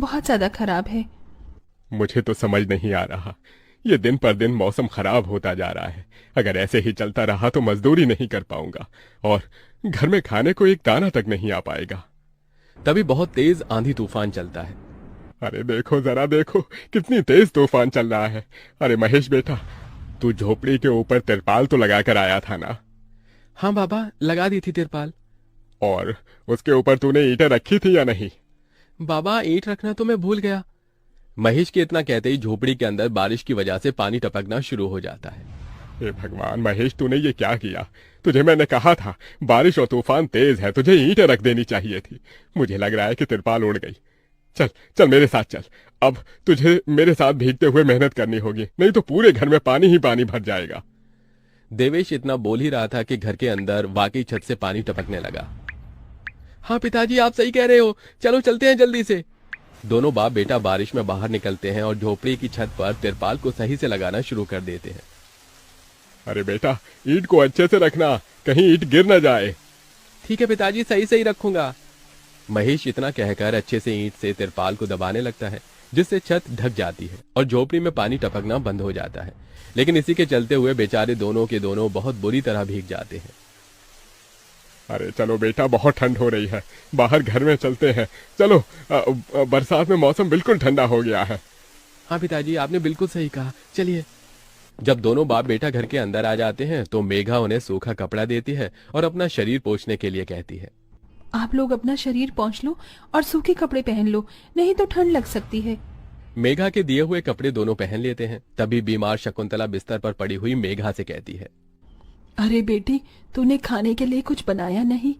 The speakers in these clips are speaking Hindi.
मौसम बहुत ज्यादा खराब है। मुझे तो समझ नहीं आ रहा, ये दिन पर दिन मौसम खराब होता जा रहा है। अगर ऐसे ही चलता रहा तो मजदूरी नहीं कर पाऊंगा और घर में खाने को एक दाना तक नहीं आ पाएगा। तभी बहुत तेज आंधी तूफान चलता है। अरे देखो जरा देखो, कितनी तेज तूफान चल रहा है। अरे महेश बेटा, तू झोपड़ी के ऊपर तिरपाल तो लगा कर आया था ना? हाँ बाबा, लगा दी थी तिरपाल। और उसके ऊपर तूने ईंटें रखी थी या नहीं? बाबा, ईंट रखना तो मैं भूल गया। महेश के इतना कहते ही झोपड़ी के अंदर बारिश की वजह से पानी टपकना शुरू हो जाता है। हे भगवान महेश, तूने ये क्या किया? तुझे मैंने कहा था बारिश और तूफान तेज है, तुझे ईंटें रख देनी चाहिए थी। मुझे लग रहा है कि तिरपाल उड़ गई। चल चल मेरे साथ चल। अब तुझे मेरे साथ भीगते हुए मेहनत करनी होगी, नहीं तो पूरे घर में पानी ही पानी भर जाएगा। देवेश इतना बोल ही रहा था कि घर के अंदर वाकई छत से पानी टपकने लगा। हाँ पिताजी, आप सही कह रहे हो, चलो चलते हैं जल्दी से। दोनों बाप बेटा बारिश में बाहर निकलते हैं और झोपड़ी की छत पर तिरपाल को सही से लगाना शुरू कर देते हैं। अरे बेटा, ईंट को अच्छे से रखना, कहीं ईंट गिर न जाए। ठीक है पिताजी, सही सही रखूंगा। महेश इतना कहकर अच्छे से ईंट से तिरपाल को दबाने लगता है, जिससे छत ढक जाती है और झोपड़ी में पानी टपकना बंद हो जाता है। लेकिन इसी के चलते हुए बेचारे दोनों के दोनों बहुत बुरी तरह भीग जाते हैं। अरे चलो बेटा, बहुत ठंड हो रही है, बाहर घर में चलते हैं। चलो, बरसात में मौसम बिल्कुल ठंडा हो गया है। हाँ पिताजी, आपने बिल्कुल सही कहा, चलिए। जब दोनों बाप बेटा घर के अंदर आ जाते हैं तो मेघा उन्हें सूखा कपड़ा देती है और अपना शरीर पोंछने के लिए कहती है। आप लोग अपना शरीर पोंछ लो और सूखे कपड़े पहन लो, नहीं तो ठंड लग सकती है। मेघा के दिए हुए कपड़े दोनों पहन लेते हैं। तभी बीमार शकुंतला बिस्तर पर पड़ी हुई मेघा से कहती है। अरे बेटी, तूने खाने के लिए कुछ बनाया नहीं?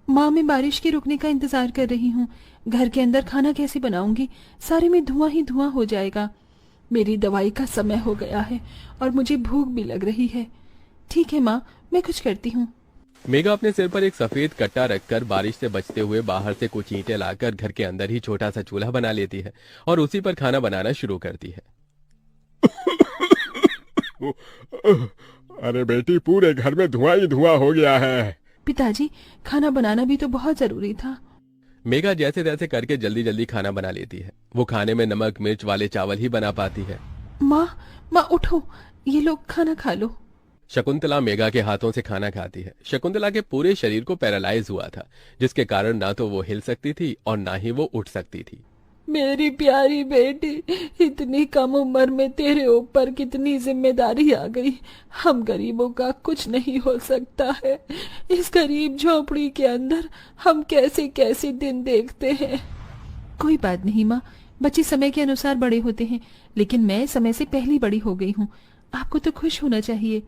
माँ, मैं बारिश के रुकने का इंतजार कर रही हूँ। घर के अंदर खाना कैसे बनाऊंगी? सारे में धुआं ही धुआं हो जाएगा। मेरी दवाई का समय हो गया है और मुझे भूख भी लग रही है। ठीक है माँ, मैं कुछ करती हूँ। मेघा अपने सिर पर एक सफेद कट्टा रखकर बारिश से बचते हुए बाहर से कुछ ईंटें लाकर घर के अंदर ही छोटा सा चूल्हा बना लेती है और उसी पर खाना बनाना शुरू करती है। अरे बेटी, पूरे घर में धुआं ही धुआं हो गया है। पिताजी, खाना बनाना भी तो बहुत जरूरी था। मेघा जैसे तैसे करके जल्दी जल्दी खाना बना लेती है। वो खाने में नमक मिर्च वाले चावल ही बना पाती है। माँ, माँ उठो, ये लोग खाना खा लो। शकुंतला मेघा के हाथों से खाना खाती है। शकुंतला के पूरे शरीर को पैरालाइज हुआ था, जिसके कारण ना तो वो हिल सकती थी और ना ही वो उठ सकती थी। मेरी प्यारी बेटी, इतनी कम उम्र में तेरे ऊपर कितनी जिम्मेदारी आ गई। हम गरीबों का कुछ नहीं हो सकता है। इस गरीब झोपड़ी के अंदर हम कैसे कैसे दिन देखते हैं। कोई बात नहीं माँ, बच्चे समय के अनुसार बड़े होते हैं, लेकिन मैं समय से पहले बड़ी हो गई हूँ। आपको तो खुश होना चाहिए।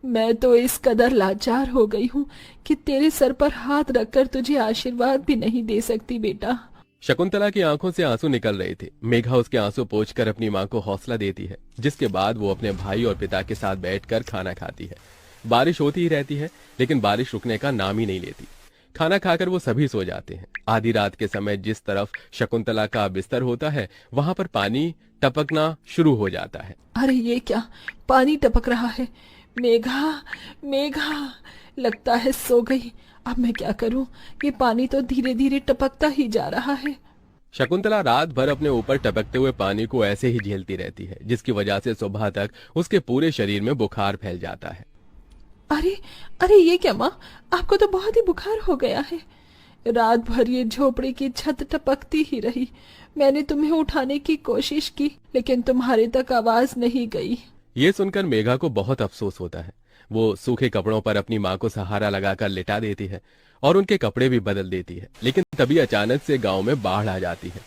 मैं तो इस कदर लाचार हो गई हूँ कि तेरे सर पर हाथ रखकर तुझे आशीर्वाद भी नहीं दे सकती बेटा। शकुंतला की आंखों से आंसू निकल रहे थे। मेघा उसके आंसू पोंछकर अपनी मां को हौसला देती है, जिसके बाद वो अपने भाई और पिता के साथ बैठकर खाना खाती है। बारिश होती ही रहती है, लेकिन बारिश रुकने का नाम ही नहीं लेती। खाना खाकर वो सभी सो जाते हैं। आधी रात के समय जिस तरफ शकुंतला का बिस्तर होता है, वहां पर पानी टपकना शुरू हो जाता है। अरे ये क्या, पानी टपक रहा है। मेघा, मेघा, लगता है सो गई। अब मैं क्या करूं? ये पानी तो धीरे धीरे टपकता ही जा रहा है। शकुंतला रात भर अपने ऊपर टपकते हुए पानी को ऐसे ही झेलती रहती है, जिसकी वजह से सुबह तक उसके पूरे शरीर में बुखार फैल जाता है। अरे अरे, ये क्या माँ, आपको तो बहुत ही बुखार हो गया है। रात भर ये झोपड़ी की छत टपकती ही रही। मैंने तुम्हें उठाने की कोशिश की, लेकिन तुम्हारे तक आवाज नहीं गई। ये सुनकर मेघा को बहुत अफसोस होता है। वो सूखे कपड़ों पर अपनी माँ को सहारा लगाकर लिटा देती है और उनके कपड़े भी बदल देती है। लेकिन तभी अचानक से गांव में बाढ़ आ जाती है।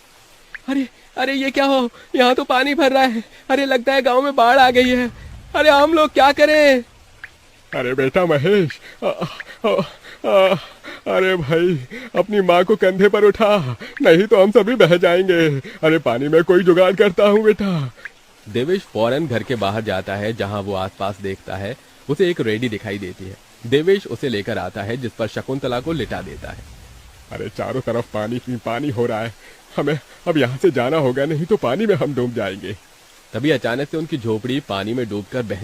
अरे अरे, ये क्या हो, यहाँ तो पानी भर रहा है। अरे लगता है गांव में बाढ़ आ गई है। अरे हम लोग क्या करें? अरे बेटा महेश, अरे भाई, अपनी माँ को कंधे पर उठा, नहीं तो हम सभी बह जाएंगे। अरे पानी में कोई जुगाड़ करता हूँ बेटा। देवेश फौरन घर के बाहर जाता है। जहां वो आसपास देखता है, उसे एक रेडी दिखाई देती है। देवेश उसे लेकर आता है, जिस पर शकुंतला को लिटा देता है। अरे चारों तरफ पानी ही पानी हो रहा है, हमें अब यहाँ से जाना होगा, नहीं तो पानी में हम डूब जाएंगे। तभी अचानक से उनकी झोपड़ी पानी में डूबकर बह